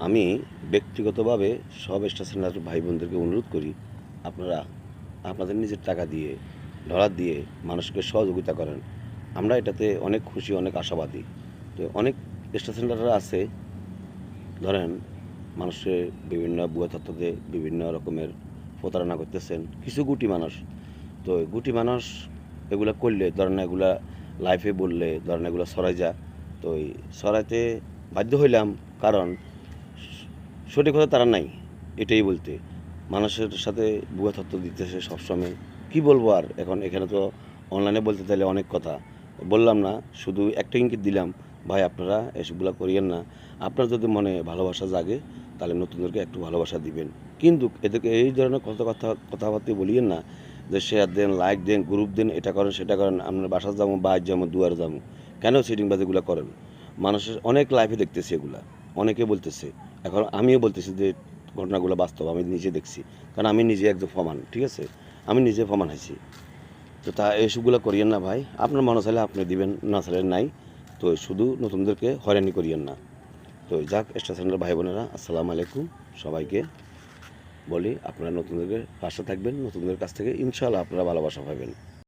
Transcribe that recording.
আমি ব্যক্তিগতভাবে সব স্টেশনের ভাই বোনদেরকে অনুরোধ করি, আপনারা আপনাদের নিজের টাকা দিয়ে ডলার দিয়ে মানুষকে সহযোগিতা করেন। আমরা এটাতে অনেক খুশি, অনেক আশাবাদী। তো অনেক স্টেশনাররা আছে, ধরেন মানুষের বিভিন্ন ভুয়া তথ্য দিয়ে বিভিন্ন রকমের প্রতারণা করতেছেন কিছু গুটি মানুষ। তো গুটি মানুষ এগুলা করলে ধরেন এগুলা লাইফে বললে ধরেন এগুলা ছড়াই যা। তো এই ছড়াইতে বাধ্য হইলাম, কারণ সঠিক কথা তারা নাই, এটাই বলতে মানুষের সাথে ভুয়া তথ্য দিতেছে সবসময়। কি বলবো আর, এখন এখানে তো অনলাইনে বলতে চাইলে অনেক কথা বললাম না, শুধু একটা ইঙ্গিত দিলাম, ভাই আপনারা এসবগুলো করিয়েন না। আপনার যদি মনে ভালোবাসা জাগে তাহলে নতুনদেরকে একটু ভালোবাসা দিবেন, কিন্তু এদেরকে এই ধরনের কথাবার্তা বলিয়েন না যে শেয়ার দেন, লাইক দেন, গ্রুপ দেন, এটা করেন সেটা করেন, আপনার বাসা যাবো, বাইর যাবো, দুয়ারে যাবো। কেন সিটিংবাজিগুলো করেন? মানুষের অনেক লাইফে দেখতেছি এগুলা, অনেকে বলতেছে। এখন আমিও বলতেছি যে ঘটনাগুলো বাস্তব, আমি নিজে দেখছি, কারণ আমি নিজে একজন প্রমাণ, ঠিক আছে, আমি নিজে প্রমাণ হয়েছি। তো তা এইসবগুলো করিয়েন না ভাই, আপনার মনে চাইলে আপনি দিবেন, না চাইলে নাই। তো শুধু নতুনদেরকে হয়রানি করিয়েন না। তো যাক, স্টেশনের ভাই বোনেরা, আসসালামু আলাইকুম। সবাইকে বলি আপনারা নতুনদেরকে পাশে থাকবেন, নতুনদের কাছ থেকে ইনশাআল্লাহ আপনারা ভালোবাসা পাবেন।